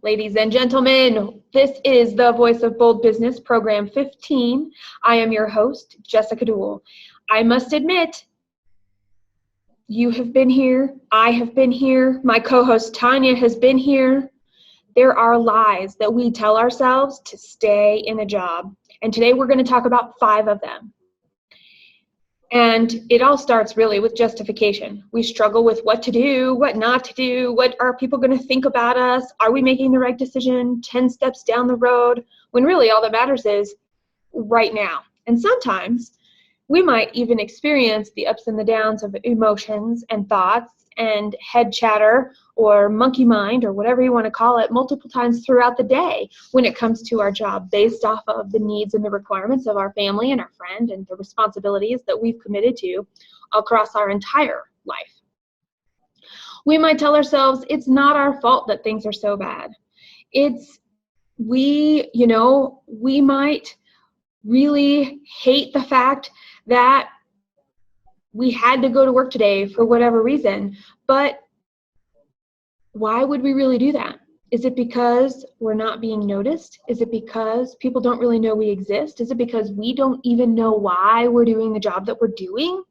Ladies and gentlemen, this is the Voice of Bold Business, Program 15. I am your host, Jessica Duell. I must admit, you have been here, I have been here, my co-host Tanya has been here. There are lies that we tell ourselves to stay in a job. And today we're going to talk about 5 of them. And it all starts really with justification. We struggle with what to do, what not to do, what are people going to think about us? Are we making the right decision 10 steps down the road? When really all that matters is right now. And sometimes we might even experience the ups and the downs of emotions and thoughts and head chatter or monkey mind or whatever you want to call it multiple times throughout the day when it comes to our job based off of the needs and the requirements of our family and our friend and the responsibilities that we've committed to across our entire life. We might tell ourselves it's not our fault that things are so bad. We might really hate the fact that we had to go to work today for whatever reason, but why would we really do that? Is it because we're not being noticed? Is it because people don't really know we exist? Is it because we don't even know why we're doing the job that we're doing?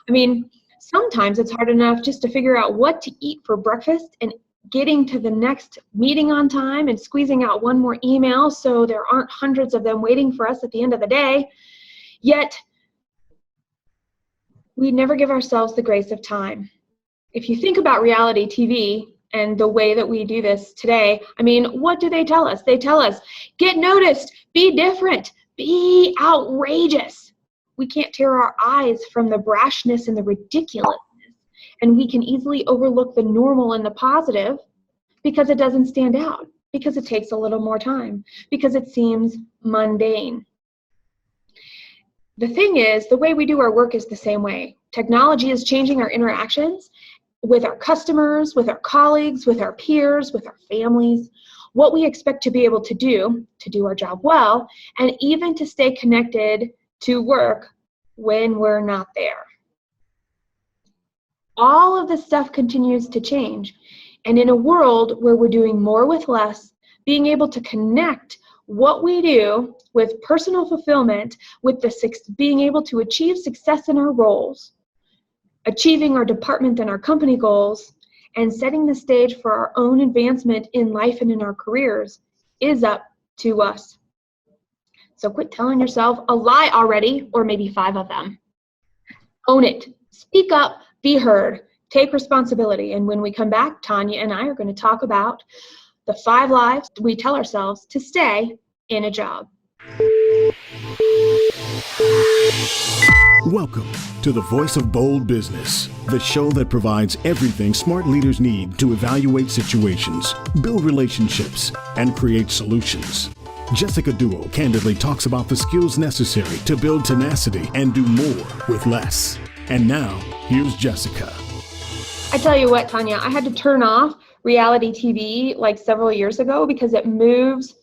I mean, sometimes it's hard enough just to figure out what to eat for breakfast and getting to the next meeting on time and squeezing out one more email so there aren't hundreds of them waiting for us at the end of the day. Yet, we never give ourselves the grace of time. If you think about reality TV and the way that we do this today, I mean, what do they tell us? They tell us, get noticed, be different, be outrageous. We can't tear our eyes from the brashness and the ridiculousness, and we can easily overlook the normal and the positive because it doesn't stand out, because it takes a little more time, because it seems mundane. The thing is, the way we do our work is the same way. Technology is changing our interactions with our customers, with our colleagues, with our peers, with our families, what we expect to be able to do our job well, and even to stay connected to work when we're not there. All of this stuff continues to change. And in a world where we're doing more with less, being able to connect what we do with personal fulfillment, with being able to achieve success in our roles, achieving our department and our company goals, and setting the stage for our own advancement in life and in our careers is up to us. So quit telling yourself a lie already, or maybe 5 of them. Own it. Speak up. Be heard. Take responsibility. And when we come back, Tanya and I are going to talk about the 5 lies we tell ourselves to stay in a job. Welcome to the Voice of Bold Business, the show that provides everything smart leaders need to evaluate situations, build relationships, and create solutions. Jessica Duell candidly talks about the skills necessary to build tenacity and do more with less. And now, here's Jessica. I tell you what, Tanya, I had to turn off reality TV like several years ago because it moves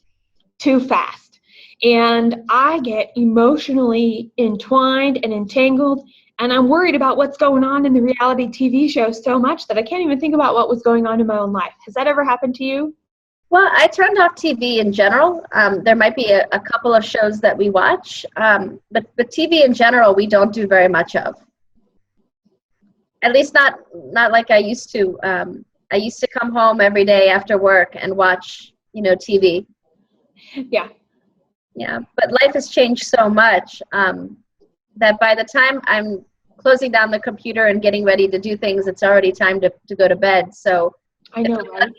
too fast. And I get emotionally entwined and entangled, and I'm worried about what's going on in the reality TV show so much that I can't even think about what was going on in my own life. Has that ever happened to you? Well, I turned off TV in general. There might be a couple of shows that we watch, but TV in general we don't do very much of. At least not like I used to. I used to come home every day after work and watch, TV. Yeah, but life has changed so much that by the time I'm closing down the computer and getting ready to do things, it's already time to go to bed. So I know, right?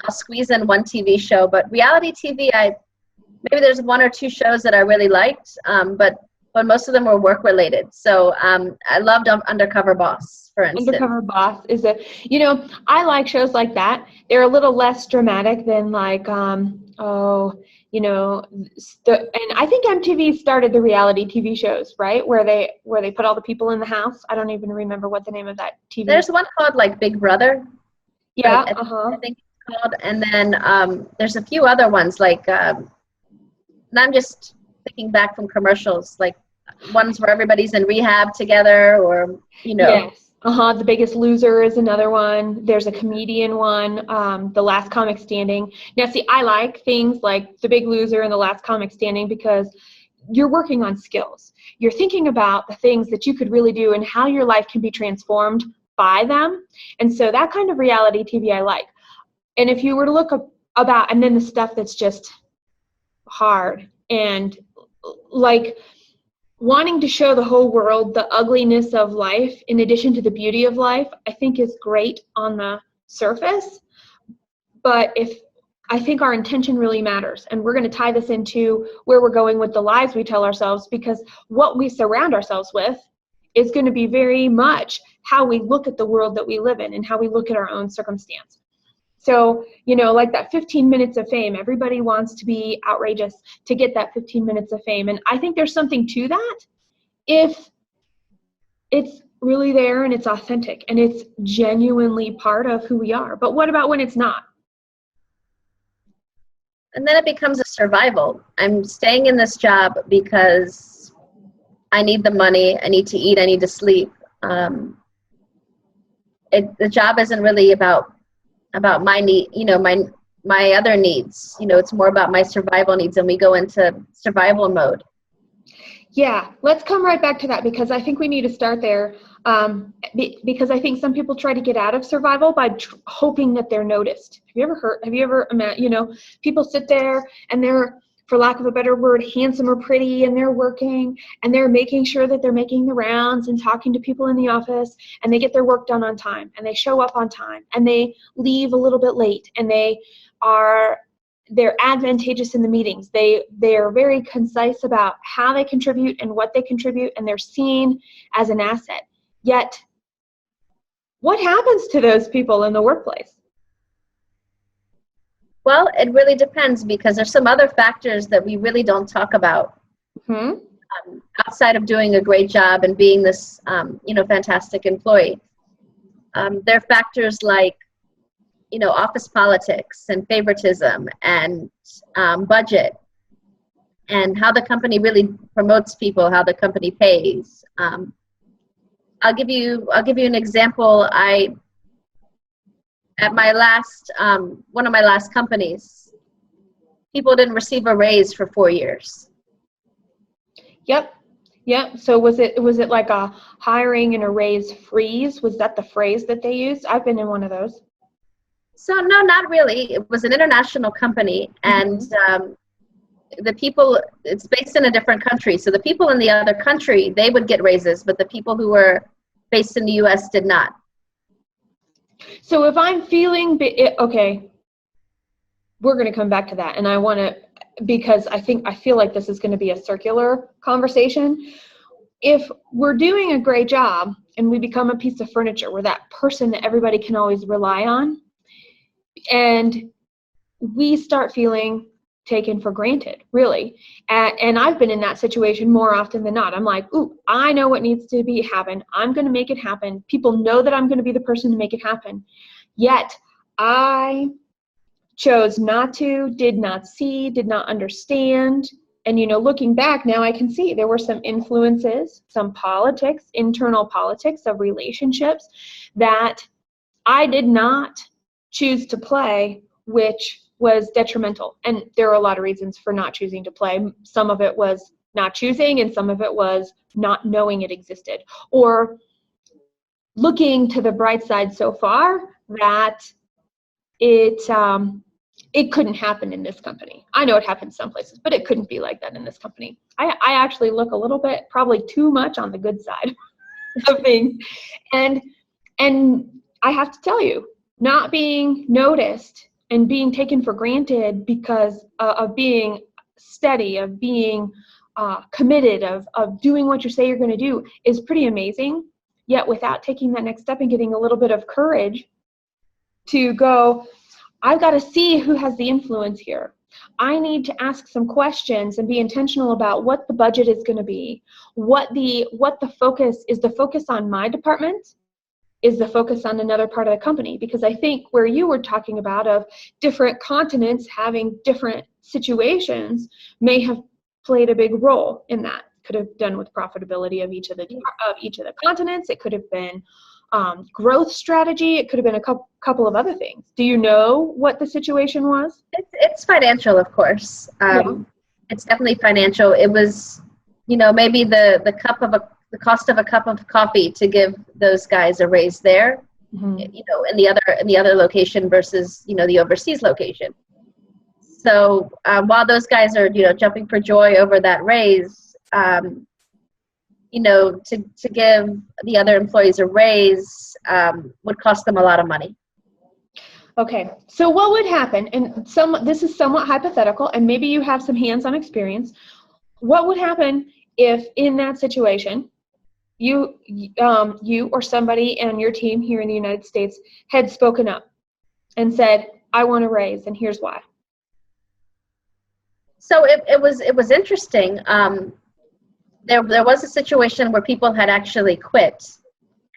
I'll squeeze in one TV show, but reality TV, maybe there's 1 or 2 shows that I really liked, but most of them were work related. So I loved Undercover Boss, for instance. Undercover Boss is I like shows like that. They're a little less dramatic than like, and I think MTV started the reality TV shows, right? Where they put all the people in the house. I don't even remember what the name of that TV. There's one called like Big Brother. Yeah. I think it's called. And then there's a few other ones like, and I'm just thinking back from commercials, like ones where everybody's in rehab together, or Yes. The Biggest Loser is another one. There's a comedian one, The Last Comic Standing. Now, see, I like things like The Big Loser and The Last Comic Standing because you're working on skills. You're thinking about the things that you could really do and how your life can be transformed by them. And so that kind of reality TV I like. And if you were to look about, and then the stuff that's just hard and like wanting to show the whole world the ugliness of life in addition to the beauty of life, I think is great on the surface. But I think our intention really matters, and we're going to tie this into where we're going with the lies we tell ourselves, because what we surround ourselves with is going to be very much how we look at the world that we live in and how we look at our own circumstance. So, like that 15 minutes of fame, everybody wants to be outrageous to get that 15 minutes of fame. And I think there's something to that if it's really there and it's authentic and it's genuinely part of who we are. But what about when it's not? And then it becomes a survival. I'm staying in this job because I need the money, I need to eat, I need to sleep. The job isn't really about my need, my other needs. It's more about my survival needs, and we go into survival mode. Yeah, let's come right back to that, because I think we need to start there, because I think some people try to get out of survival by hoping that they're noticed. Have you ever people sit there and they're, for lack of a better word, handsome or pretty, and they're working and they're making sure that they're making the rounds and talking to people in the office, and they get their work done on time, and they show up on time, and they leave a little bit late, and they're advantageous in the meetings. They are very concise about how they contribute and what they contribute, and they're seen as an asset. Yet, what happens to those people in the workplace? Well, it really depends, because there's some other factors that we really don't talk about. Outside of doing a great job and being this, fantastic employee. There are factors like, office politics and favoritism and budget, and how the company really promotes people, how the company pays. I'll give you an example. At my last, one of my last companies, people didn't receive a raise for 4 years. Yep. So was it like a hiring and a raise freeze? Was that the phrase that they used? I've been in one of those. So no, not really. It was an international company, and the people, it's based in a different country. So the people in the other country, they would get raises, but the people who were based in the U.S. did not. So if I'm feeling, okay, we're going to come back to that, and I want to, because I feel like this is going to be a circular conversation. If we're doing a great job and we become a piece of furniture, we're that person that everybody can always rely on, and we start feeling taken for granted, really. And I've been in that situation more often than not. I'm like, ooh, I know what needs to happen. I'm going to make it happen. People know that I'm going to be the person to make it happen. Yet I chose not to, did not see, did not understand. And, looking back now, I can see there were some influences, some politics, internal politics of relationships that I did not choose to play, which was detrimental. And there are a lot of reasons for not choosing to play. Some of it was not choosing, and some of it was not knowing it existed, or looking to the bright side so far that it couldn't happen in this company. I know it happens some places, but it couldn't be like that in this company. I actually look a little bit, probably too much, on the good side of things. And I have to tell you, not being noticed and being taken for granted because of being steady, of being committed, of doing what you say you're going to do is pretty amazing. Yet without taking that next step and getting a little bit of courage to go, I've got to see who has the influence here. I need to ask some questions and be intentional about what the budget is going to be, what the focus is. The focus on my department is the focus on another part of the company, because I think where you were talking about of different continents having different situations may have played a big role in that. Could have done with profitability of each of the continents. It could have been growth strategy. It could have been a couple of other things. Do you know what the situation was? It's financial, of course. Yeah. It's definitely financial. It was, maybe the cost of a cup of coffee to give those guys a raise there, Mm-hmm. in the other location versus, the overseas location. So while those guys are, jumping for joy over that raise, to give the other employees a raise would cost them a lot of money. Okay, so what would happen, and this is somewhat hypothetical, and maybe you have some hands-on experience, what would happen if in that situation, you or somebody on your team here in the United States had spoken up and said, I want a raise, and here's why? So it was interesting. There was a situation where people had actually quit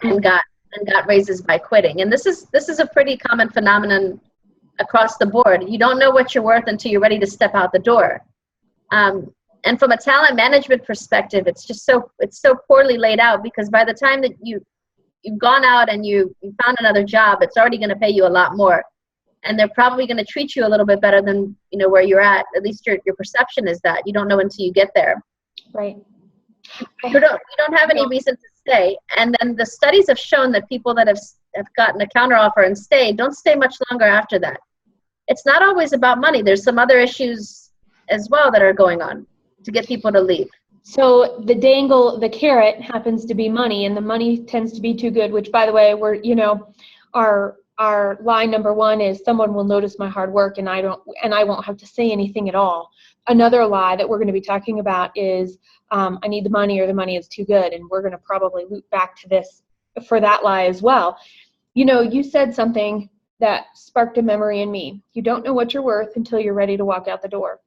and got raises by quitting, and this is a pretty common phenomenon across the board. You don't know what you're worth until you're ready to step out the door. And from a talent management perspective, it's so poorly laid out, because by the time that you've gone out and you found another job, it's already going to pay you a lot more, and they're probably going to treat you a little bit better than where you're at. At least your perception is that. You don't know until you get there. Right. You don't have any reason to stay. And then the studies have shown that people that have gotten a counteroffer and stayed don't stay much longer after that. It's not always about money. There's some other issues as well that are going on to get people to leave. So the carrot happens to be money, and the money tends to be too good, which, by the way, our line number one is someone will notice my hard work and I won't have to say anything at all. Another lie that we're going to be talking about is I need the money, or the money is too good, and we're going to probably loop back to this for that lie as well. You said something that sparked a memory in me. You don't know what you're worth until you're ready to walk out the door.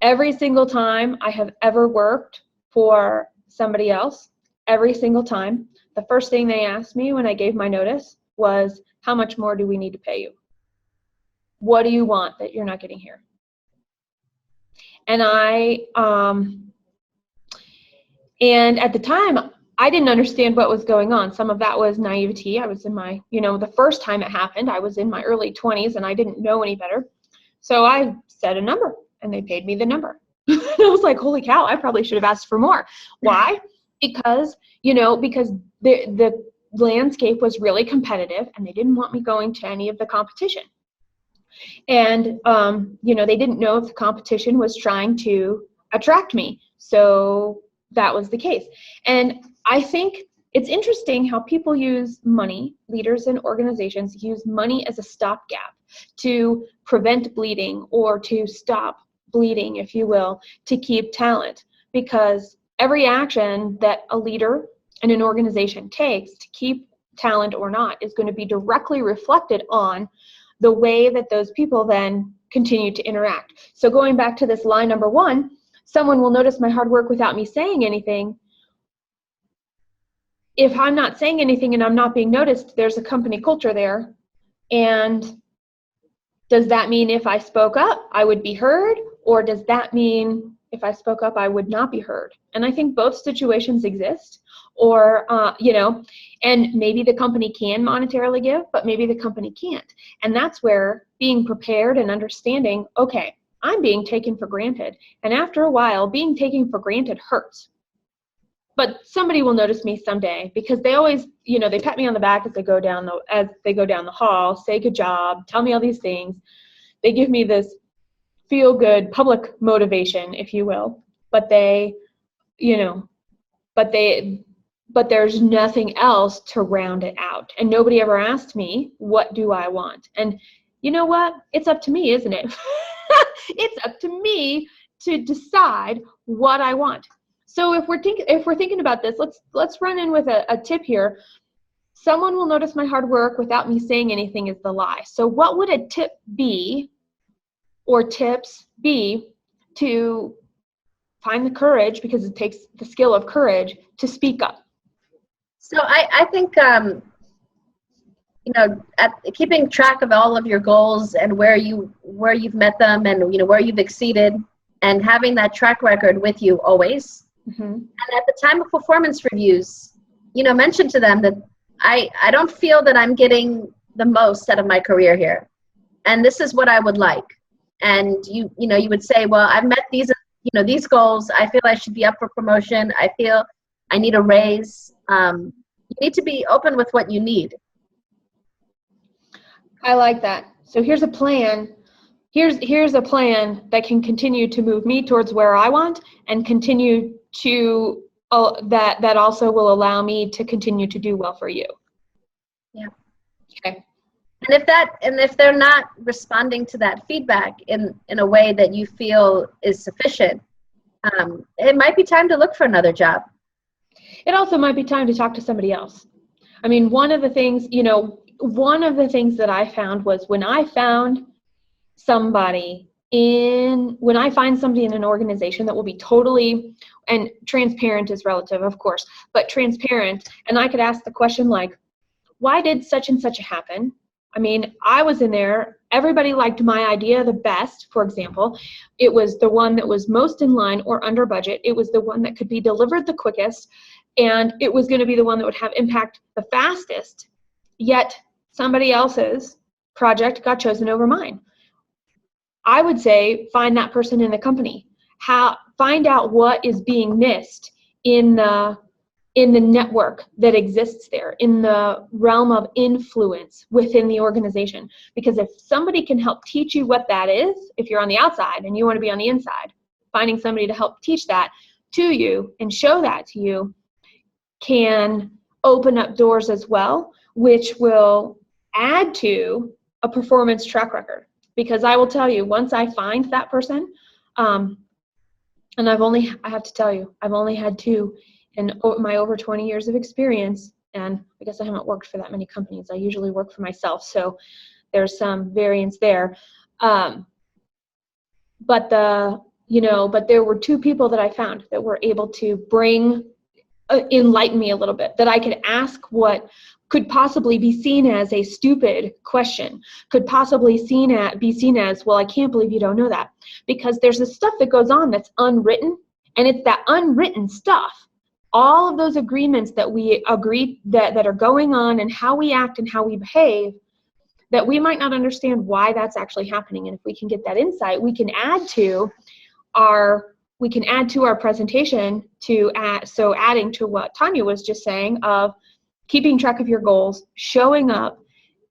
Every single time I have ever worked for somebody else, every single time, the first thing they asked me when I gave my notice was, how much more do we need to pay you? What do you want that you're not getting here? And and at the time, I didn't understand what was going on. Some of that was naivety. I was in my, the first time it happened, I was in my early 20s and I didn't know any better. So I said a number and they paid me the number. And I was like, holy cow, I probably should have asked for more. Why? Because the landscape was really competitive and they didn't want me going to any of the competition. And, they didn't know if the competition was trying to attract me. So that was the case. And I think it's interesting how people use money, leaders and organizations use money as a stopgap to prevent bleeding, or to stop bleeding, if you will, to keep talent. Because every action that a leader and an organization takes to keep talent or not is going to be directly reflected on the way that those people then continue to interact. So going back to this line number one, someone will notice my hard work without me saying anything. If I'm not saying anything and I'm not being noticed, there's a company culture there. And does that mean if I spoke up, I would be heard? Or does that mean if I spoke up, I would not be heard? And I think both situations exist. Or, and maybe the company can monetarily give, but maybe the company can't. And that's where being prepared and understanding, okay, I'm being taken for granted. And after a while, being taken for granted hurts. But somebody will notice me someday, because they always, they pat me on the back as they go down the hall, say good job, tell me all these things. They give me this feel good public motivation, if you will. But but there's nothing else to round it out. And nobody ever asked me, what do I want? And you know what? It's up to me, isn't it? It's up to me to decide what I want. So if we're thinking about this, let's run in with a tip here. Someone will notice my hard work without me saying anything is the lie. So what would a tip be, or tips be, to find the courage, because it takes the skill of courage, to speak up? So I think, keeping track of all of your goals and where you've met them, and where you've exceeded, and having that track record with you always. Mm-hmm. And at the time of performance reviews, mention to them that I don't feel that I'm getting the most out of my career here, and this is what I would like. And you would say, well, I've met these goals. I feel I should be up for promotion. I feel I need a raise. You need to be open with what you need. I like that. So here's a plan. Here's a plan that can continue to move me towards where I want, and continue to that also will allow me to continue to do well for you. Yeah. Okay. And if they're not responding to that feedback in a way that you feel is sufficient, it might be time to look for another job. It also might be time to talk to somebody else. I mean, one of the things that I found was when I find somebody in an organization that will be totally, and transparent is relative, of course, but transparent, and I could ask the question like, why did such and such happen? I mean, I was in there, everybody liked my idea the best, for example. It was the one that was most in line or under budget. It was the one that could be delivered the quickest, and it was going to be the one that would have impact the fastest, yet somebody else's project got chosen over mine. I would say find that person in the company. Find out what is being missed in the network that exists there, in the realm of influence within the organization. Because if somebody can help teach you what that is, if you're on the outside and you want to be on the inside, finding somebody to help teach that to you and show that to you can open up doors as well, which will add to a performance track record. Because I will tell you, once I find that person, and I have to tell you, I've only had 2 in my over 20 years of experience, and I guess I haven't worked for that many companies. I usually work for myself, so there's some variance there. But there were 2 people that I found that were able to enlighten me a little bit, that I could ask what could possibly be seen as a stupid question, could possibly be seen as, well, I can't believe you don't know that. Because there's this stuff that goes on that's unwritten, and it's that unwritten stuff, all of those agreements that we agree that are going on, and how we act and how we behave, that we might not understand why that's actually happening. And if we can get that insight, we can add to our presentation adding to what Tanya was just saying of keeping track of your goals, showing up,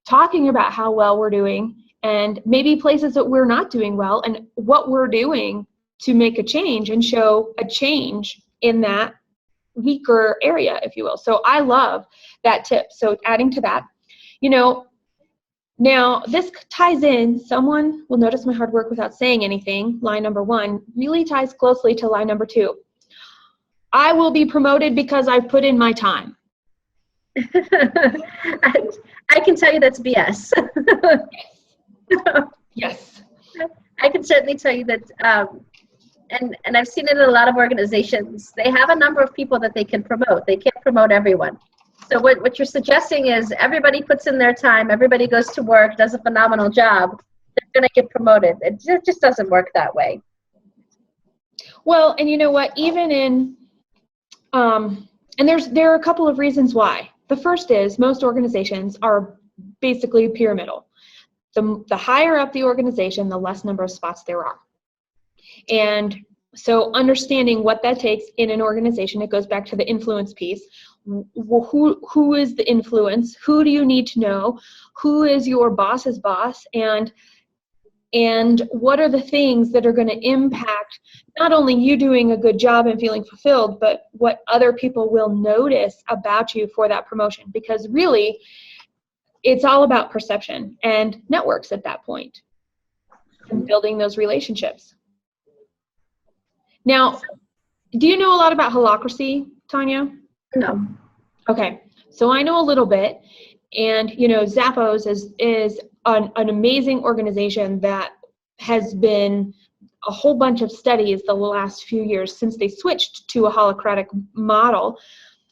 talking about how well we're doing, and maybe places that we're not doing well, and what we're doing to make a change and show a change in that weaker area, if you will. So I love that tip. So adding to that, now this ties in, someone will notice my hard work without saying anything. Line number 1 really ties closely to line number 2. I will be promoted because I've put in my time. I can tell you that's BS. Yes. I can certainly tell you that, and I've seen it in a lot of organizations. They have a number of people that they can promote. They can't promote everyone. So what you're suggesting is everybody puts in their time, everybody goes to work, does a phenomenal job, they're going to get promoted. It just doesn't work that way. Well, and you know what, even in, and there are a couple of reasons why. The first is most organizations are basically pyramidal. The higher up the organization, the less number of spots there are. And so understanding what that takes in an organization, it goes back to the influence piece. Who is the influence? Who do you need to know? Who is your boss's boss? And what are the things that are going to impact not only you doing a good job and feeling fulfilled, but what other people will notice about you for that promotion? Because really, it's all about perception and networks at that point, and building those relationships. Now, do you know a lot about holacracy, Tanya? No. Okay, so I know a little bit, and Zappos is an amazing organization that has been a whole bunch of studies the last few years since they switched to a holacratic model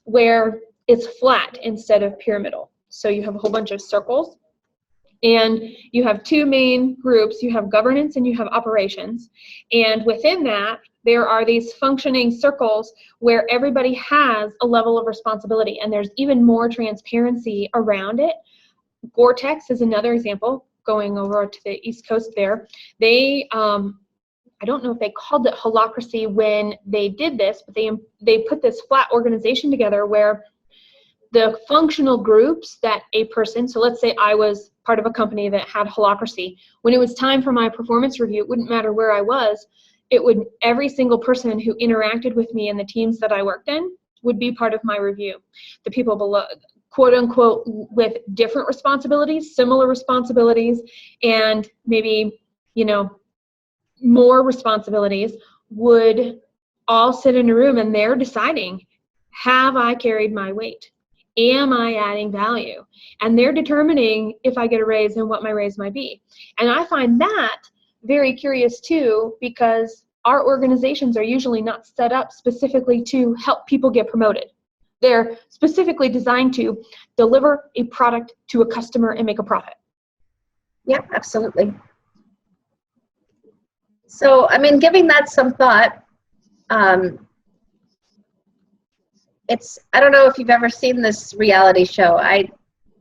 where it's flat instead of pyramidal. So you have a whole bunch of circles, And you have two main groups. You have governance and you have operations. And within that, there are these functioning circles where everybody has a level of responsibility, and there's even more transparency around it. Gore-Tex is another example, going over to the East Coast there. They, I don't know if they called it holacracy when they did this, but they put this flat organization together where the functional groups that a person, so let's say I was part of a company that had holacracy, when it was time for my performance review, it wouldn't matter where I was, every single person who interacted with me in the teams that I worked in would be part of my review. The people below, quote unquote, with different responsibilities, similar responsibilities, and maybe, more responsibilities would all sit in a room, and they're deciding, have I carried my weight? Am I adding value? And they're determining if I get a raise and what my raise might be. And I find that very curious too, because our organizations are usually not set up specifically to help people get promoted. They're specifically designed to deliver a product to a customer and make a profit. Yeah, absolutely. So, giving that some thought, I don't know if you've ever seen this reality show. I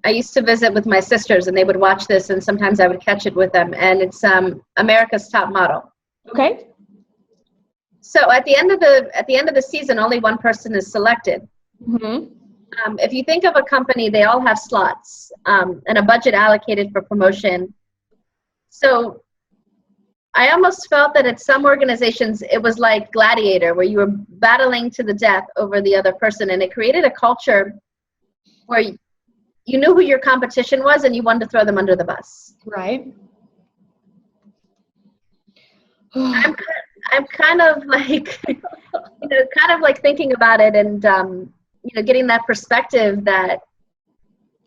used to visit with my sisters, and they would watch this, and sometimes I would catch it with them, and it's America's Top Model. Okay. So at the end of the season, only one person is selected. Mm-hmm. If you think of a company, they all have slots and a budget allocated for promotion. So I almost felt that at some organizations, it was like Gladiator, where you were battling to the death over the other person, and it created a culture where you knew who your competition was and you wanted to throw them under the bus. Right. I'm kind of like, thinking about it and, getting that perspective that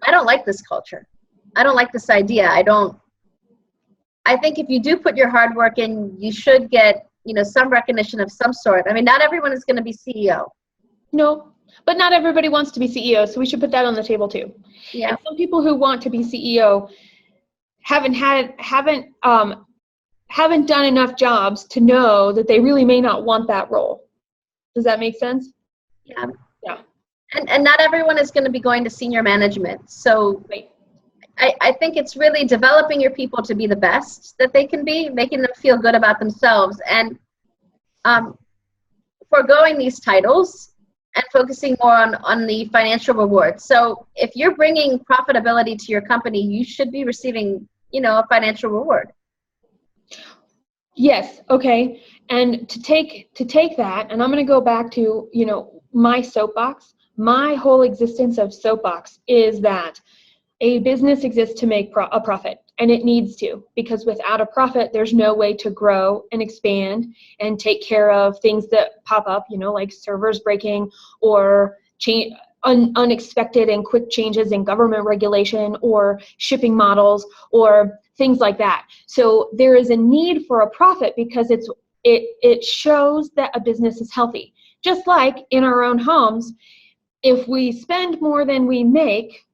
I don't like this culture. I don't like this idea. I think if you do put your hard work in, you should get, some recognition of some sort. Not everyone is going to be CEO. No, but not everybody wants to be CEO, so we should put that on the table too. Yeah. And some people who want to be CEO haven't done enough jobs to know that they really may not want that role. Does that make sense? Yeah. Yeah. And not everyone is going to be going to senior management. So right. I think it's really developing your people to be the best that they can be, making them feel good about themselves, and foregoing these titles and focusing more on the financial rewards. So if you're bringing profitability to your company, you should be receiving, a financial reward. Yes. Okay. And to take that, and I'm going to go back to, my soapbox. My whole existence of soapbox is that a business exists to make a profit, and it needs to, because without a profit, there's no way to grow and expand and take care of things that pop up, like servers breaking or unexpected and quick changes in government regulation or shipping models or things like that. So there is a need for a profit because it shows that a business is healthy. Just like in our own homes, if we spend more than we make,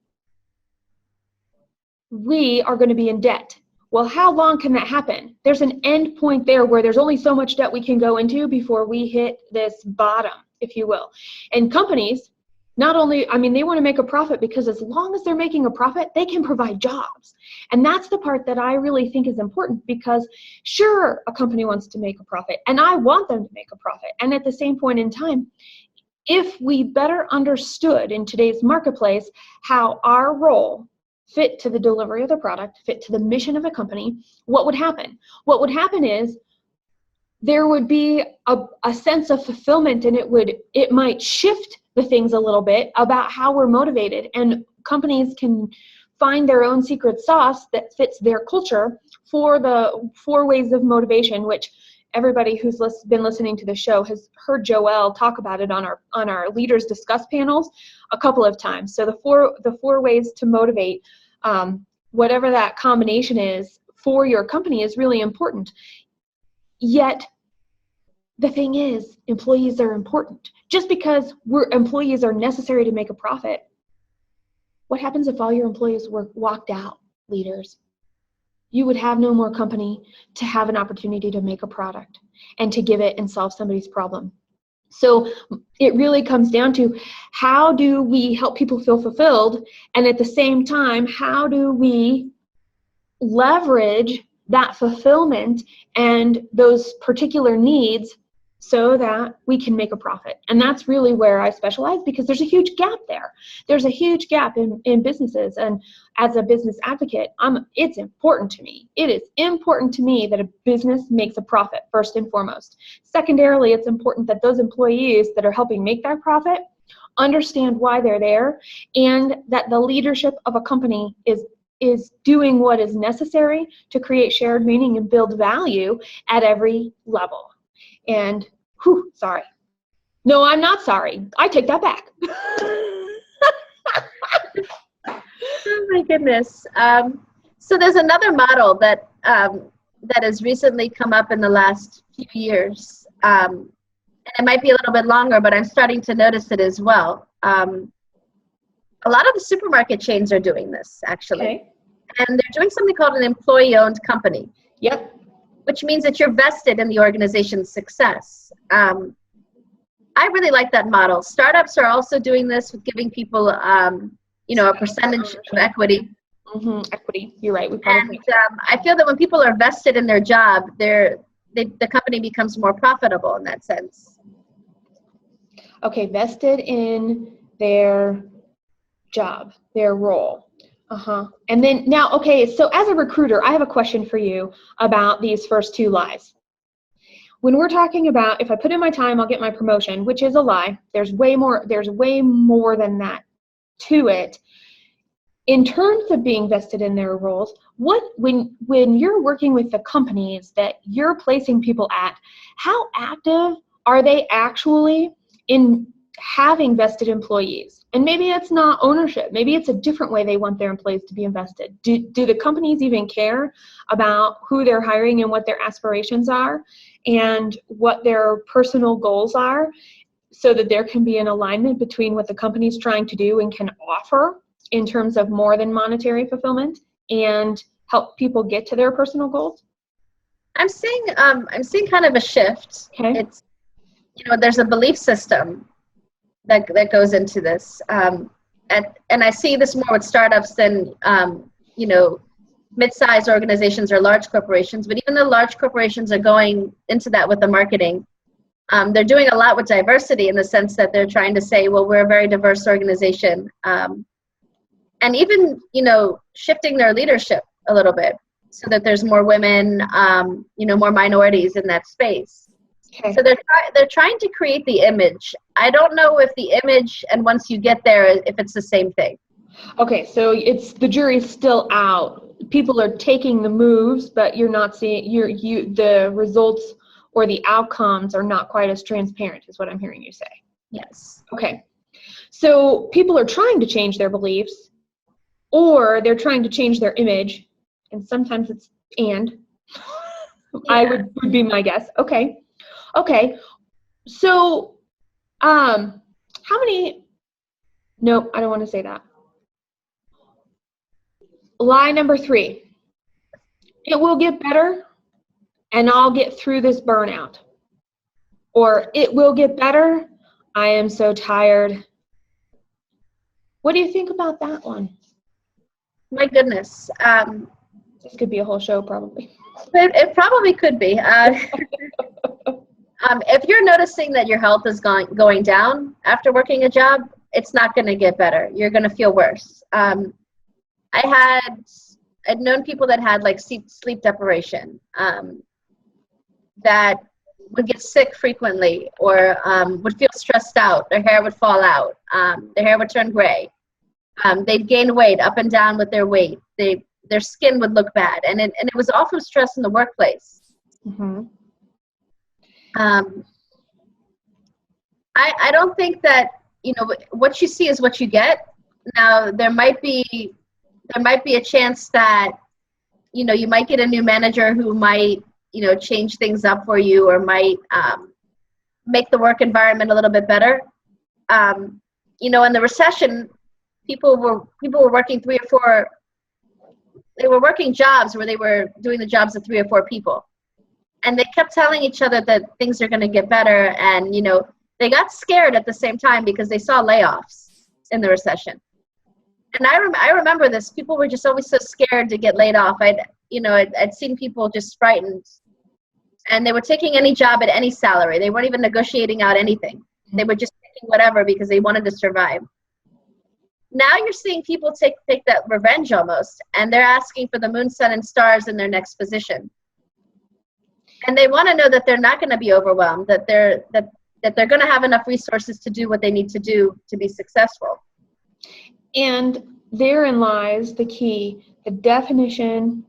we are going to be in debt. Well, how long can that happen? There's an end point there where there's only so much debt we can go into before we hit this bottom, if you will. And companies, not only, they want to make a profit because as long as they're making a profit, they can provide jobs. And that's the part that I really think is important, because sure, a company wants to make a profit, and I want them to make a profit. And at the same point in time, if we better understood in today's marketplace how our role fit to the delivery of the product, fit to the mission of the company, what would happen? What would happen is there would be a sense of fulfillment, and it might shift the things a little bit about how we're motivated, and companies can find their own secret sauce that fits their culture for the 4 ways of motivation, which everybody who's been listening to the show has heard Joelle talk about it on our Leaders Discuss panels a couple of times. So the four ways to motivate, whatever that combination is for your company, is really important. Yet the thing is, employees are important. Just because employees are necessary to make a profit, what happens if all your employees walked out, leaders? you would have no more company to have an opportunity to make a product and to give it and solve somebody's problem. So it really comes down to, how do we help people feel fulfilled? And at the same time, how do we leverage that fulfillment and those particular needs so that we can make a profit? And that's really where I specialize, because there's a huge gap there. There's a huge gap in businesses. And as a business advocate, it's important to me. It is important to me that a business makes a profit, first and foremost. Secondarily, it's important that those employees that are helping make that profit understand why they're there, and that the leadership of a company is doing what is necessary to create shared meaning and build value at every level. And, sorry. No, I'm not sorry. I take that back. Oh my goodness. So there's another model that has recently come up in the last few years. And it might be a little bit longer, but I'm starting to notice it as well. A lot of the supermarket chains are doing this, actually. Okay. And they're doing something called an employee-owned company. Yep. Which means that you're vested in the organization's success. I really like that model. Startups are also doing this with giving people, a percentage of equity. Mm-hmm. Equity. You're right. And I feel that when people are vested in their job, the company becomes more profitable in that sense. Okay, vested in their job, their role. And then now, okay, so as a recruiter, I have a question for you about these first two lies. When we're talking about, if I put in my time, I'll get my promotion, which is a lie. There's way more than that to it. In terms of being vested in their roles, when you're working with the companies that you're placing people at, how active are they actually in having vested employees? And maybe it's not ownership. Maybe it's a different way they want their employees to be invested. Do the companies even care about who they're hiring and what their aspirations are and what their personal goals are, so that there can be an alignment between what the company's trying to do and can offer in terms of more than monetary fulfillment and help people get to their personal goals? I'm seeing kind of a shift. Okay. It's, there's a belief system that goes into this. And I see this more with startups than, mid-sized organizations or large corporations. But even though large corporations are going into that with the marketing, they're doing a lot with diversity, in the sense that they're trying to say, well, we're a very diverse organization. And even, shifting their leadership a little bit so that there's more women, more minorities in that space. Okay. So they're trying to create the image. I don't know if the image, and once you get there, if it's the same thing. Okay, so the jury's still out. People are taking the moves, but you're not seeing the results or the outcomes are not quite as transparent, is what I'm hearing you say. Yes. Okay. So people are trying to change their beliefs, or they're trying to change their image, and sometimes it's and. Yeah. I would be my guess. Okay. So, how many? No, I don't want to say that. Lie number 3. It will get better, and I'll get through this burnout. Or it will get better. I am so tired. What do you think about that one? My goodness. This could be a whole show, probably. It probably could be. If you're noticing that your health is going down after working a job, it's not going to get better. You're going to feel worse. I'd known people that had like sleep deprivation, that would get sick frequently, or would feel stressed out. Their hair would fall out. Their hair would turn gray. They'd gain weight up and down with their weight. Their skin would look bad, and it was all from stress in the workplace. Mm-hmm. I don't think that, what you see is what you get. Now there might be a chance that, you might get a new manager who might, change things up for you, or might make the work environment a little bit better. In the recession, people were working 3 or 4 they were working jobs where they were doing the jobs of 3 or 4 people. And they kept telling each other that things are going to get better. And, they got scared at the same time because they saw layoffs in the recession. And I remember this. People were just always so scared to get laid off. I'd seen people just frightened. And they were taking any job at any salary. They weren't even negotiating out anything. They were just taking whatever because they wanted to survive. Now you're seeing people take that revenge almost, and they're asking for the moon, sun, and stars in their next position. And they want to know that they're not going to be overwhelmed, that they're going to have enough resources to do what they need to do to be successful. And therein lies the key, the definition.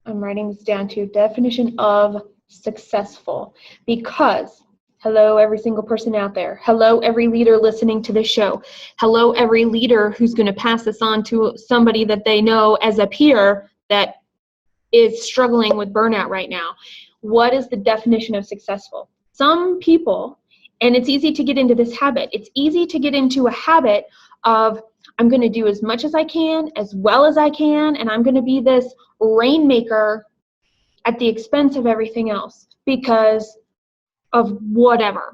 I'm writing this down too, definition of successful. Because, hello, every single person out there. Hello, every leader listening to this show. Hello, every leader who's going to pass this on to somebody that they know as a peer that is struggling with burnout right now. What is the definition of successful? Some people, and it's easy to get into this habit. It's easy to get into a habit of, I'm going to do as much as I can, as well as I can, and I'm going to be this rainmaker at the expense of everything else because of whatever.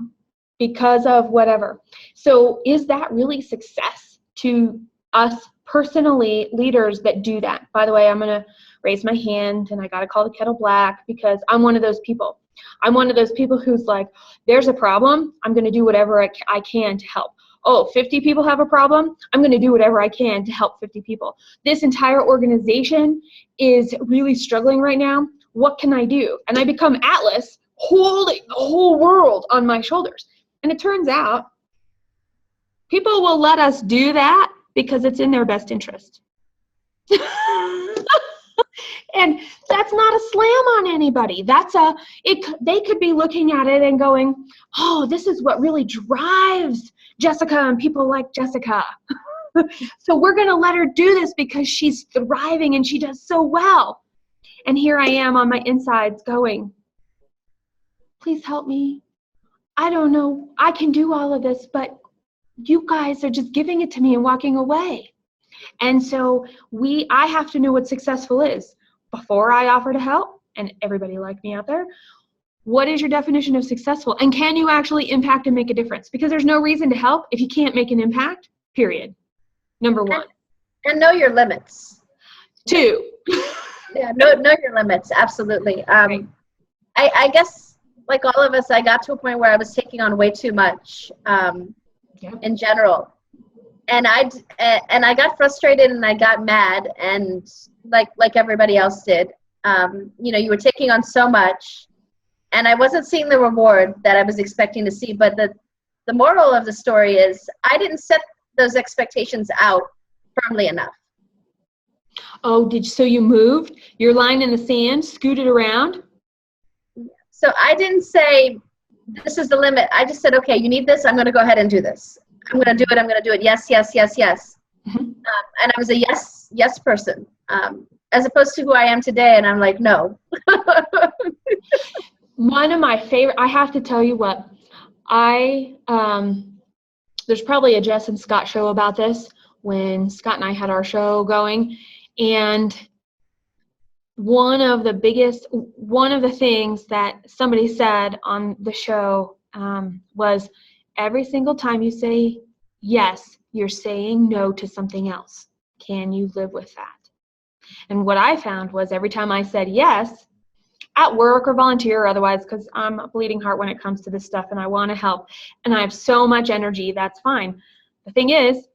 So is that really success to us personally, leaders that do that? By the way, I'm going to raise my hand and I got to call the kettle black because I'm one of those people. I'm one of those people who's like, there's a problem, I'm going to do whatever I can to help. Oh, 50 people have a problem, I'm going to do whatever I can to help 50 people. This entire organization is really struggling right now. What can I do? And I become Atlas, holding the whole world on my shoulders. And it turns out people will let us do that because it's in their best interest. And that's not a slam on anybody. They could be looking at it and going, oh, this is what really drives Jessica and people like Jessica. So we're going to let her do this because she's thriving and she does so well. And here I am on my insides going, please help me. I don't know. I can do all of this, but you guys are just giving it to me and walking away. And so I have to know what successful is before I offer to help. And everybody like me out there, what is your definition of successful? And can you actually impact and make a difference? Because there's no reason to help if you can't make an impact, period. Number one. And know your limits. 2. Yeah, know your limits, absolutely. Right. I guess, like all of us, I got to a point where I was taking on way too much in general. And I got frustrated and I got mad, and like everybody else did. You were taking on so much, and I wasn't seeing the reward that I was expecting to see. But the moral of the story is I didn't set those expectations out firmly enough. Oh, so you moved your line in the sand, scooted around? So I didn't say, this is the limit. I just said, okay, you need this. I'm going to go ahead and do this. I'm going to do it. I'm going to do it. Yes, yes, yes, yes. Mm-hmm. And I was a yes person, as opposed to who I am today. And I'm like, no. One of my favorite, I have to tell you what, there's probably a Jess and Scott show about this when Scott and I had our show going. And one of the things that somebody said on the show was, every single time you say yes, you're saying no to something else. Can you live with that? And what I found was every time I said yes, at work or volunteer or otherwise, because I'm a bleeding heart when it comes to this stuff and I want to help and I have so much energy, that's fine. The thing is,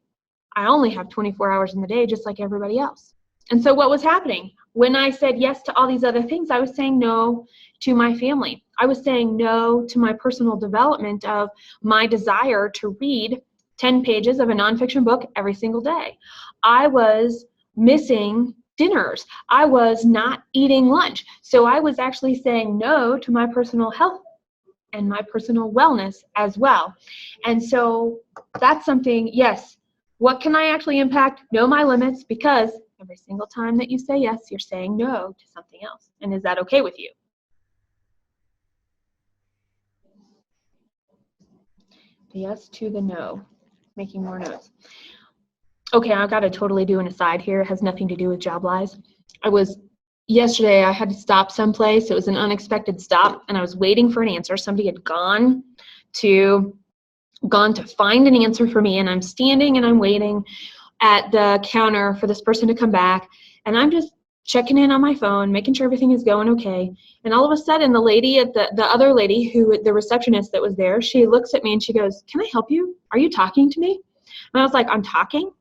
I only have 24 hours in the day just like everybody else. And so what was happening? When I said yes to all these other things, I was saying no to my family. I was saying no to my personal development of my desire to read 10 pages of a nonfiction book every single day. I was missing dinners. I was not eating lunch. So I was actually saying no to my personal health and my personal wellness as well. And so that's something, yes, what can I actually impact? Know my limits, because every single time that you say yes, you're saying no to something else. And is that okay with you? The yes to the no. Making more notes. Okay, I've got to totally do an aside here. It has nothing to do with job lies. Yesterday I had to stop someplace. It was an unexpected stop, and I was waiting for an answer. Somebody had gone to find an answer for me, and I'm standing and I'm waiting at the counter for this person to come back, and I'm just checking in on my phone, making sure everything is going okay. And all of a sudden, the lady at the other lady, the receptionist that was there, she looks at me and she goes, "Can I help you? Are you talking to me?" And I was like, "I'm talking."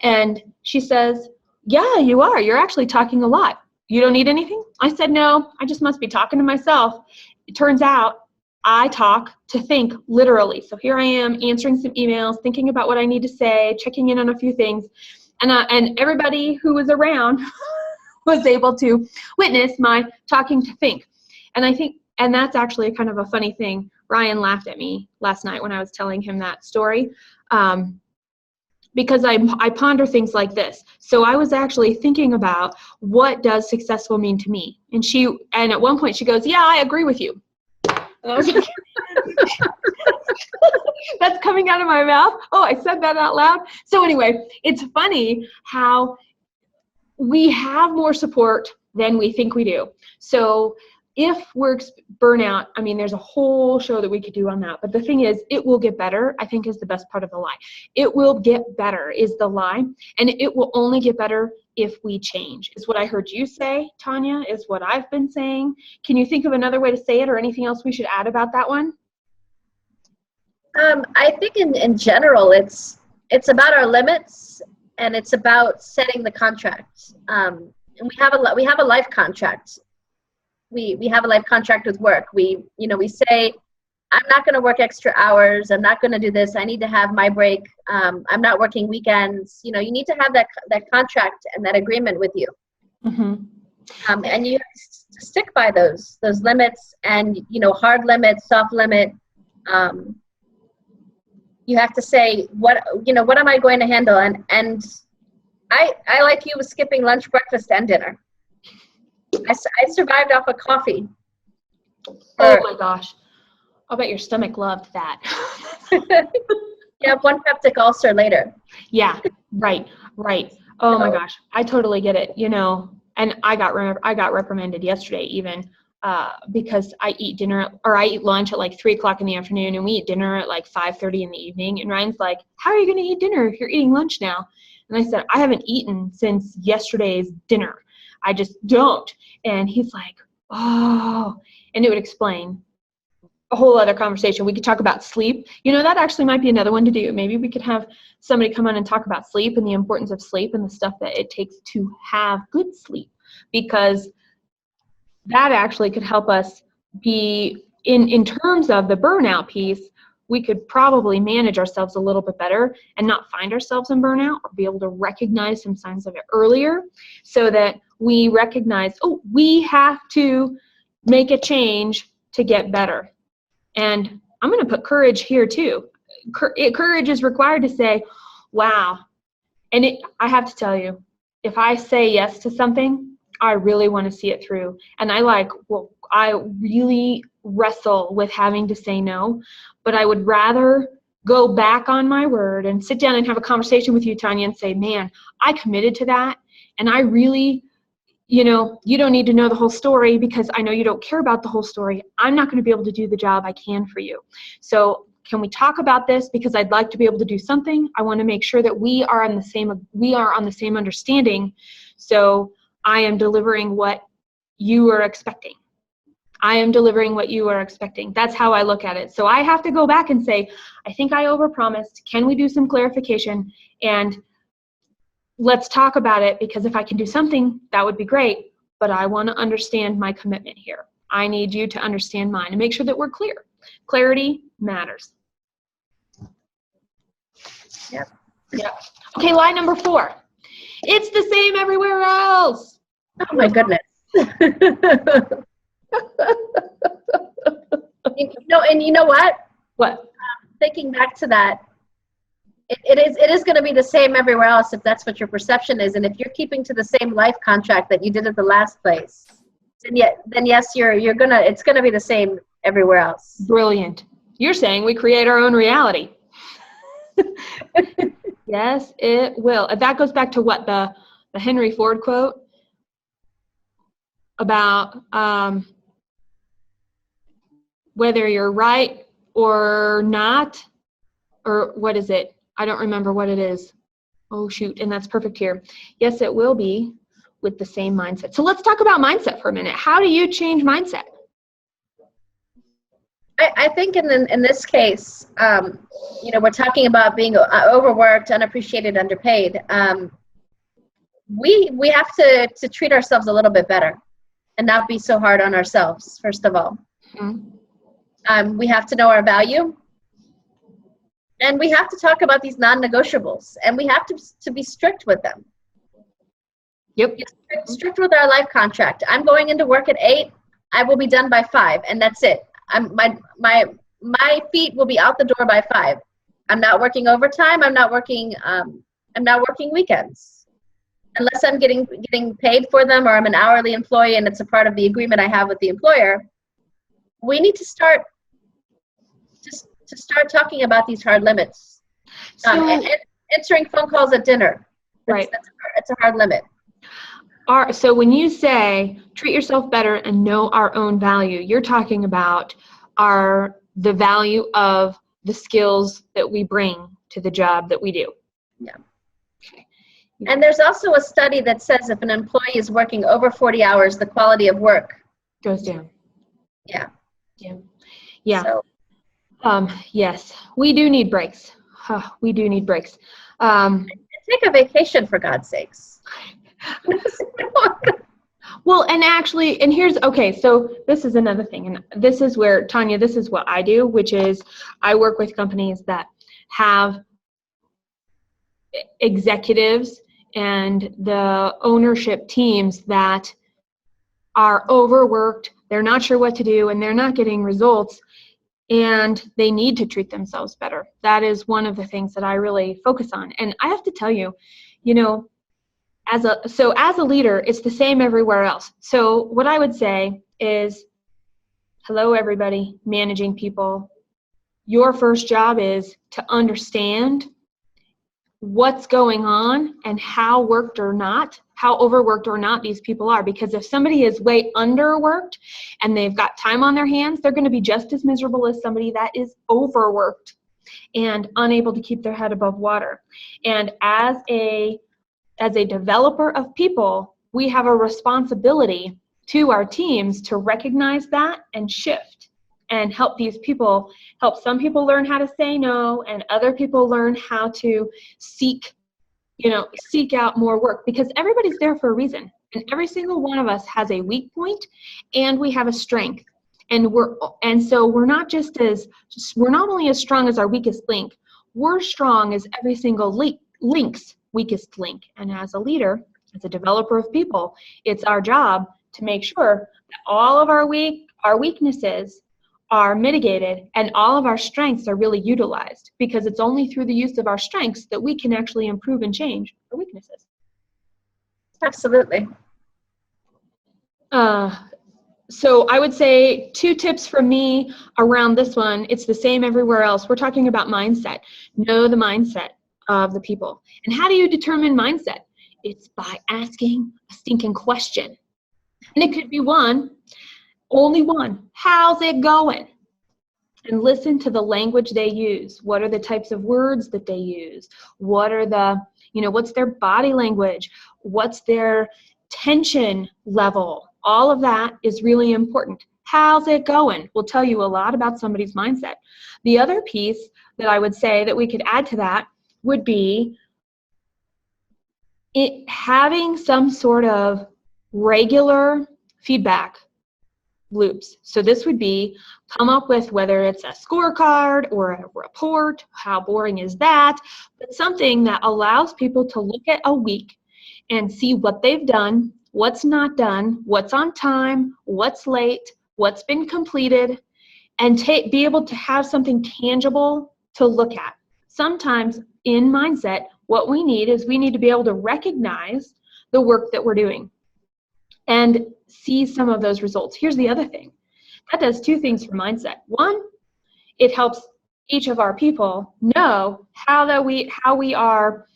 And she says, "Yeah, you are. You're actually talking a lot. You don't need anything?" I said, "No, I just must be talking to myself." It turns out I talk to think, literally. So here I am answering some emails, thinking about what I need to say, checking in on a few things. And everybody who was around was able to witness my talking to think. And that's actually kind of a funny thing. Ryan laughed at me last night when I was telling him that story. Because I ponder things like this. So I was actually thinking about, what does successful mean to me? And at one point she goes, "Yeah, I agree with you." And I was like, that's coming out of my mouth. Oh, I said that out loud. So anyway, it's funny how we have more support than we think we do. So if we're burnout, I mean, there's a whole show that we could do on that. But the thing is, it will get better, I think, is the best part of the lie. It will get better is the lie. And it will only get better if we change, is what I heard you say, Tanya, is what I've been saying. Can you think of another way to say it, or anything else we should add about that one? I think in general, it's about our limits, and it's about setting the contract. And we have a life contract. We have a life contract with work. We say, I'm not going to work extra hours. I'm not going to do this. I need to have my break. I'm not working weekends. You need to have that contract and that agreement with you. Mm-hmm. And you have to stick by those limits, and hard limit, soft limit. You have to say what am I going to handle, and I like you with skipping lunch, breakfast, and dinner. I survived off of coffee. Oh my gosh. I'll bet your stomach loved that. You have one peptic ulcer later. Yeah, right. Oh my gosh. I totally get it, and I got reprimanded yesterday even because I eat lunch at like 3:00 in the afternoon, and we eat dinner at like 5:30 in the evening. And Ryan's like, "How are you going to eat dinner if you're eating lunch now?" And I said, "I haven't eaten since yesterday's dinner. I just don't." And he's like, "Oh," and it would explain a whole other conversation. We could talk about sleep. That actually might be another one to do. Maybe we could have somebody come on and talk about sleep and the importance of sleep and the stuff that it takes to have good sleep, because that actually could help us be in terms of the burnout piece. We could probably manage ourselves a little bit better and not find ourselves in burnout, or be able to recognize some signs of it earlier, so that we recognize, oh, we have to make a change to get better. And I'm going to put courage here too. Courage is required to say, wow. And I have to tell you, if I say yes to something, I really want to see it through. And I really wrestle with having to say no, but I would rather go back on my word and sit down and have a conversation with you, Tanya, and say, man, I committed to that. And I really, you don't need to know the whole story, because I know you don't care about the whole story. I'm not going to be able to do the job I can for you. So can we talk about this? Because I'd like to be able to do something. I want to make sure that we are on the same understanding. So I am delivering what you are expecting. That's how I look at it. So I have to go back and say, I think I overpromised. Can we do some clarification? And let's talk about it, because if I can do something, that would be great. But I want to understand my commitment here. I need you to understand mine and make sure that we're clear. Clarity matters. Yep. Okay, lie number 4. It's the same everywhere else. Oh my goodness. And you know what? What? Thinking back to that, it is going to be the same everywhere else, if that's what your perception is. And if you're keeping to the same life contract that you did at the last place, then yes, it's gonna be the same everywhere else. Brilliant. You're saying we create our own reality. Yes, it will. That goes back to what the Henry Ford quote about whether you're right or not, or what is it? I don't remember what it is. Oh, shoot, and that's perfect here. Yes, it will be with the same mindset. So let's talk about mindset for a minute. How do you change mindset? I think in this case, we're talking about being overworked, unappreciated, underpaid. We have to treat ourselves a little bit better and not be so hard on ourselves, first of all. Mm-hmm. We have to know our value. And we have to talk about these non-negotiables. And we have to be strict with them. Yep. Strict with our life contract. I'm going into work at 8. I will be done by 5, and that's it. My feet will be out the door by 5. I'm not working overtime. I'm not working weekends, unless I'm getting paid for them, or I'm an hourly employee and it's a part of the agreement I have with the employer. We need to start talking about these hard limits. Answering phone calls at dinner. Right. It's a hard limit. So when you say treat yourself better and know our own value, you're talking about the value of the skills that we bring to the job that we do. Yeah. Okay. And there's also a study that says if an employee is working over 40 hours, the quality of work goes down. Yeah. Yeah. So, yes, we do need breaks. We do need breaks. Take a vacation, for God's sakes. Well, and actually, so this is another thing, and this is where, Tanya, this is what I do, which is I work with companies that have executives and the ownership teams that are overworked, they're not sure what to do, and they're not getting results, and they need to treat themselves better. That is one of the things that I really focus on. And I have to tell you, as a leader, it's the same everywhere else. So what I would say is, hello, everybody, managing people. Your first job is to understand what's going on and how overworked or not these people are. Because if somebody is way underworked and they've got time on their hands, they're going to be just as miserable as somebody that is overworked and unable to keep their head above water. And as a developer of people, we have a responsibility to our teams to recognize that and shift and help some people learn how to say no, and other people learn how to seek out more work, because everybody's there for a reason. And every single one of us has a weak point and we have a strength. So we're not only as strong as our weakest link, we're strong as every single link's weakest link. And as a leader, as a developer of people, it's our job to make sure that all of our weaknesses are mitigated and all of our strengths are really utilized, because it's only through the use of our strengths that we can actually improve and change our weaknesses. Absolutely. So I would say 2 tips from me around this one. It's the same everywhere else. We're talking about mindset. Know the mindset of the people. And how do you determine mindset? It's by asking a stinking question. And it could be only one. How's it going? And listen to the language they use. What are the types of words that they use? What are what's their body language? What's their tension level? All of that is really important. How's it going? Will tell you a lot about somebody's mindset. The other piece that I would say that we could add to that would be having some sort of regular feedback loops. So this would be come up with, whether it's a scorecard or a report, how boring is that, but something that allows people to look at a week and see what they've done, what's not done, what's on time, what's late, what's been completed, and be able to have something tangible to look at. Sometimes in mindset, what we need to be able to recognize the work that we're doing and see some of those results. Here's the other thing. That does 2 things for mindset. One, it helps each of our people know how we are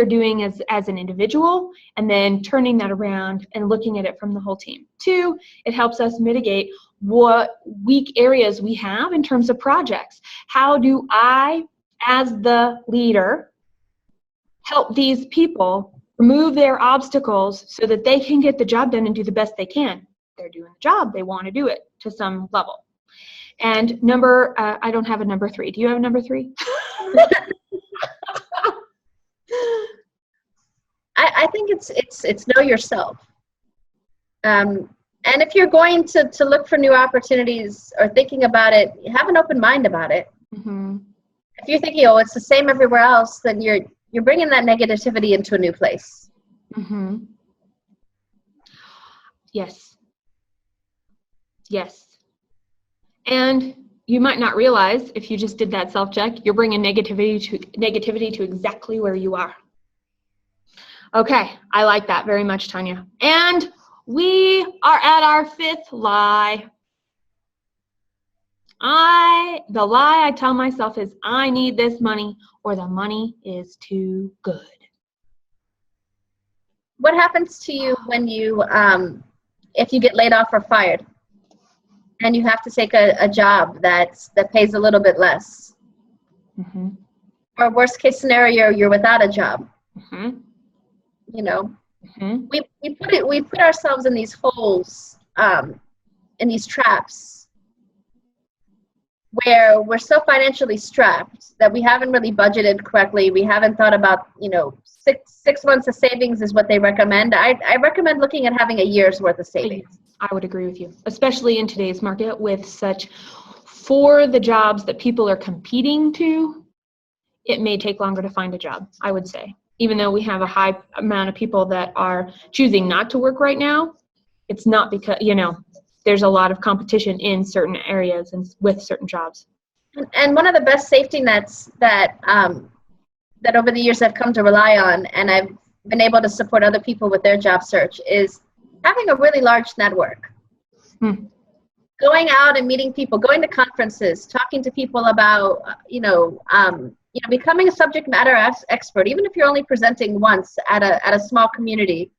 doing as an individual, and then turning that around and looking at it from the whole team. 2, it helps us mitigate what weak areas we have in terms of projects. How do I, as the leader, help these people remove their obstacles so that they can get the job done and do the best they can? They're doing the job, they want to do it to some level. And I don't have a number 3. Do you have a number 3? I think it's know yourself. And if you're going to look for new opportunities or thinking about it, have an open mind about it. Mm-hmm. If you're thinking, oh, it's the same everywhere else, then you're bringing that negativity into a new place. Mm-hmm. Yes. And you might not realize, if you just did that self-check, you're bringing negativity to exactly where you are. Okay, I like that very much, Tanya. And we are at our 5th lie. The lie I tell myself is, I need this money, or the money is too good. What happens to you when you, if you get laid off or fired, and you have to take a job that pays a little bit less? Mm-hmm. Or worst case scenario, you're without a job. Mm-hmm. You know, mm-hmm. we put ourselves in these holes, in these traps, where we're so financially strapped that we haven't really budgeted correctly. We haven't thought about, 6 months of savings is what they recommend. I recommend looking at having a year's worth of savings. I would agree with you, especially in today's market with for the jobs that people are competing to, it may take longer to find a job, I would say. Even though we have a high amount of people that are choosing not to work right now, it's not because, there's a lot of competition in certain areas and with certain jobs. And one of the best safety nets that over the years I've come to rely on, and I've been able to support other people with their job search, is having a really large network. Going out and meeting people, going to conferences, talking to people about, becoming a subject matter expert, even if you're only presenting once at a small community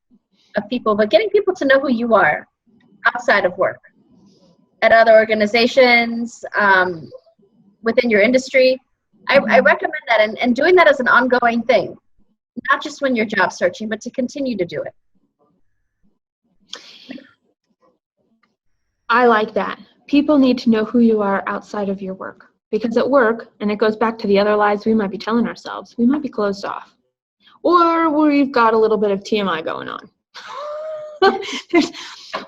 of people, but getting people to know who you are outside of work, at other organizations, within your industry. I recommend that, and doing that as an ongoing thing, not just when you're job searching, but to continue to do it. I like that. People need to know who you are outside of your work. Because at work, and it goes back to the other lies we might be telling ourselves, we might be closed off. Or we've got a little bit of TMI going on.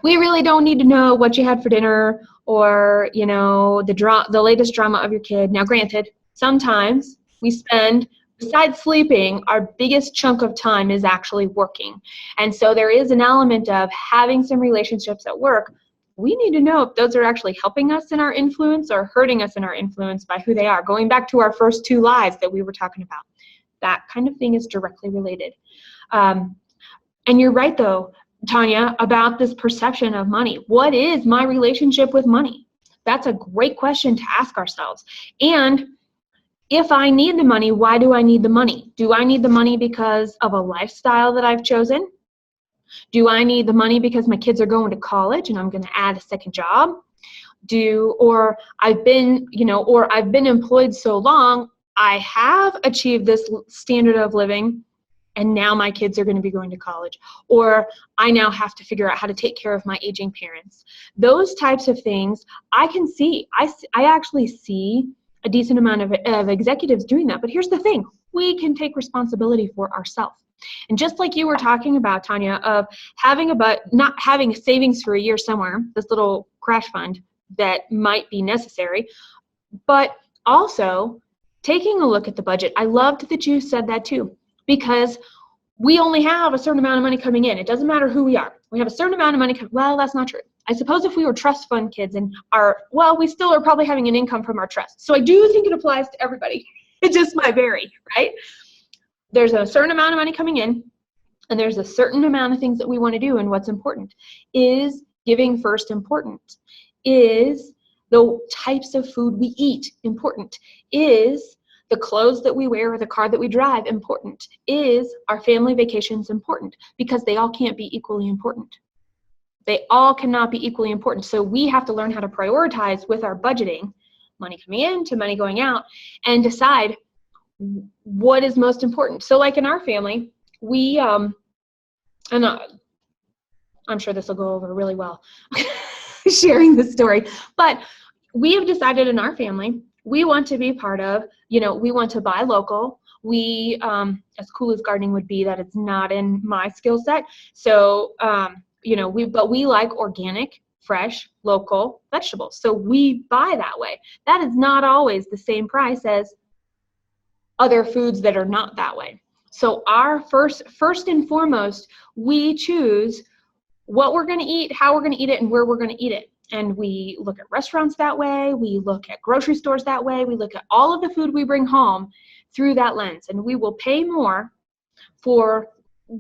We really don't need to know what you had for dinner, or, the latest drama of your kid. Now, granted, sometimes we spend, besides sleeping, our biggest chunk of time is actually working. And so there is an element of having some relationships at work. We need to know if those are actually helping us in our influence or hurting us in our influence by who they are. Going back to our first 2 lies that we were talking about. That kind of thing is directly related. And you're right, though, Tanya, about this perception of money. What is my relationship with money? That's a great question to ask ourselves. And if I need the money, why do I need the money? Do I need the money because of a lifestyle that I've chosen? Do I need the money because my kids are going to college and I'm going to add a second job? Or I've been employed so long, I have achieved this standard of living, and now my kids are going to be going to college. Or I now have to figure out how to take care of my aging parents. Those types of things I can see. I actually see a decent amount of executives doing that. But here's the thing. We can take responsibility for ourselves. And just like you were talking about, Tanya, of not having savings for a year somewhere, this little crash fund that might be necessary, but also taking a look at the budget. I loved that you said that too, because we only have a certain amount of money coming in. It doesn't matter who we are. We have a certain amount of money. Well, that's not true. I suppose if we were trust fund kids we still are probably having an income from our trust. So I do think it applies to everybody. It just might vary, right? There's a certain amount of money coming in, and there's a certain amount of things that we want to do. And what's important is giving first important, is the types of food we eat important? Is the clothes that we wear or the car that we drive important? Is our family vacations important? Because they all can't be equally important. They all cannot be equally important. So we have to learn how to prioritize with our budgeting, money coming in to money going out, and decide what is most important. So like in our family, we, and I'm sure this will go over really well, sharing this story, but we have decided in our family, we want to be part of, we want to buy local. We, as cool as gardening would be, that it's not in my skill set. So, but we like organic, fresh, local vegetables. So we buy that way. That is not always the same price as other foods that are not that way. So our first and foremost, we choose what we're going to eat, how we're going to eat it, and where we're going to eat it. And we look at restaurants that way. We look at grocery stores that way. We look at all of the food we bring home through that lens. And we will pay more for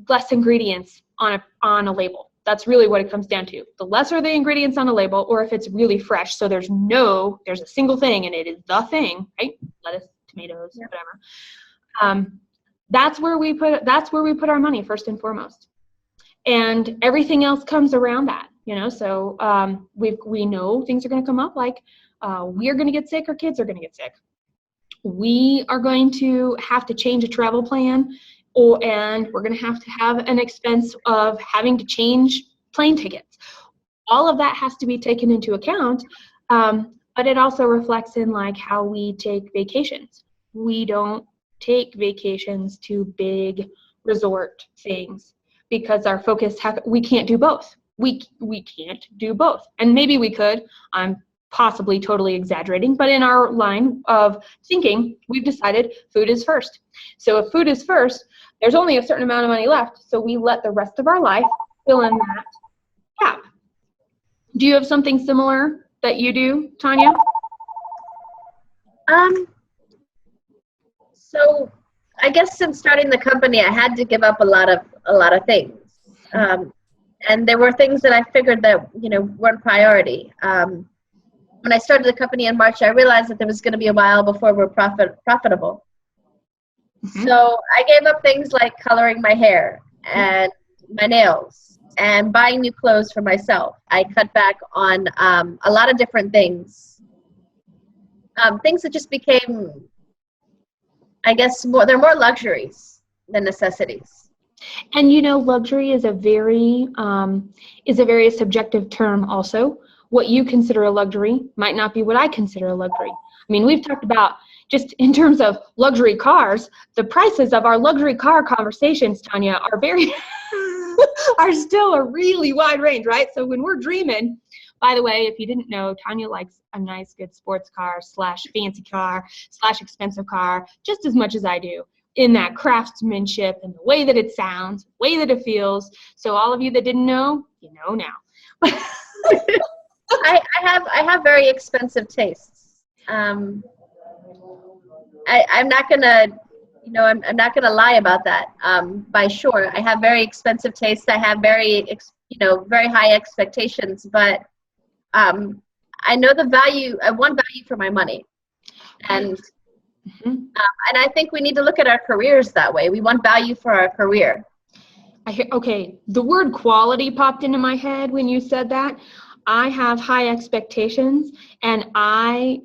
less ingredients on a label. That's really what it comes down to. The lesser the ingredients on a label, or if it's really fresh, so there's a single thing and it is the thing, right? Lettuce, tomatoes, whatever. That's where we put our money first and foremost. And everything else comes around that, so we know things are going to come up, like we are going to get sick or kids are going to get sick. We are going to have to change a travel plan, and we're going to have an expense of having to change plane tickets. All of that has to be taken into account, but it also reflects in like how we take vacations. We don't take vacations to big resort things because our focus, we can't do both. We can't do both. And maybe we could. I'm possibly totally exaggerating, but in our line of thinking, we've decided food is first. So if food is first, there's only a certain amount of money left, so we let the rest of our life fill in that gap. Do you have something similar that you do, Tanya? So I guess since starting the company, I had to give up a lot of things. And there were things that I figured that, weren't priority. When I started the company in March, I realized that there was going to be a while before we're profitable. Mm-hmm. So I gave up things like coloring my hair and my nails and buying new clothes for myself. I cut back on a lot of different things. Things that just became, I guess, they're more luxuries than necessities. And luxury is a very subjective term also. What you consider a luxury might not be what I consider a luxury. I mean, we've talked about, just in terms of luxury cars, the prices of our luxury car conversations, Tanya, are are still a really wide range, right? So when we're dreaming, by the way, if you didn't know, Tanya likes a nice, good sports car / fancy car / expensive car just as much as I do, in that craftsmanship and the way that it sounds, the way that it feels. So all of you that didn't know, you know now. I have very expensive tastes. I'm not gonna, I'm not gonna lie about that. By sure, I have very expensive tastes. I have very high expectations, but I know the value. I want value for my money, and and I think we need to look at our careers that way. We want value for our career. Okay, the word quality popped into my head when you said that. I have high expectations, and I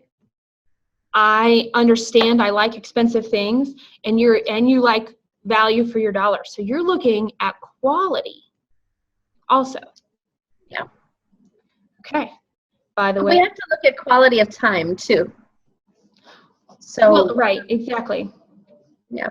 understand I like expensive things, and you like value for your dollar. So you're looking at quality also. Yeah. Okay. By the way, we have to look at quality of time too. So right, exactly. Yeah.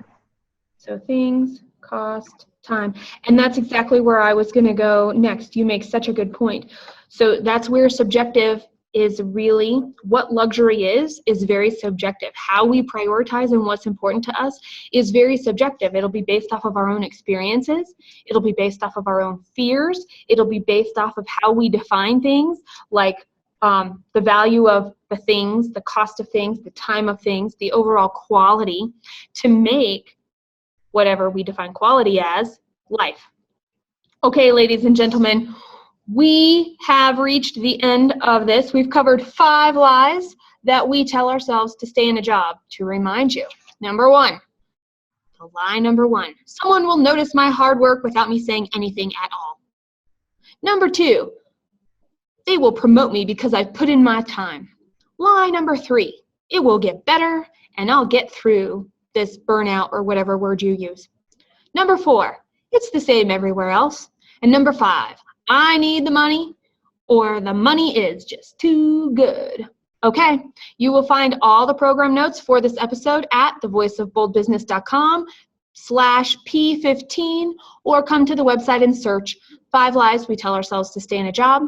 So things, cost, time. And that's exactly where I was going to go next. You make such a good point. So that's where subjective is really, what luxury is very subjective. How we prioritize and what's important to us is very subjective. It'll be based off of our own experiences. It'll be based off of our own fears. It'll be based off of how we define things, like the value of the things, the cost of things, the time of things, the overall quality, to make whatever we define quality as life. Okay, ladies and gentlemen, we have reached the end of this. We've covered 5 lies that we tell ourselves to stay in a job. To remind you, number 1, the lie number 1, someone will notice my hard work without me saying anything at all. Number 2, they will promote me because I've put in my time. Lie number 3, it will get better and I'll get through this burnout or whatever word you use. Number 4, it's the same everywhere else. And number 5, I need the money or the money is just too good. Okay, you will find all the program notes for this episode at thevoiceofboldbusiness.com/P15 or come to the website and search 5 lies we tell ourselves to stay in a job.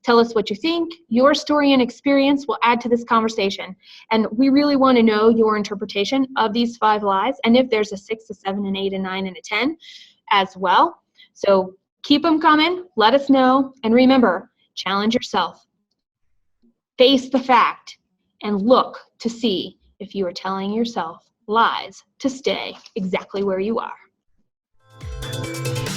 Tell us what you think. Your story and experience will add to this conversation. And we really want to know your interpretation of these 5 lies and if there's a 6, a 7, an 8, a 9, and a 10 as well. So keep them coming. Let us know. And remember, challenge yourself. Face the fact and look to see if you are telling yourself lies to stay exactly where you are.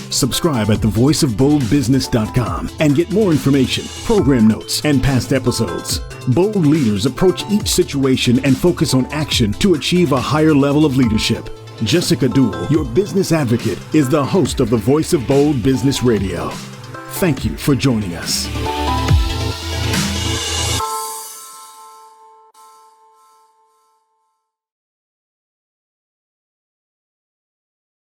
Subscribe at thevoiceofboldbusiness.com and get more information, program notes, and past episodes. Bold leaders approach each situation and focus on action to achieve a higher level of leadership. Jessica Duell, your business advocate, is the host of the Voice of Bold Business Radio. Thank you for joining us.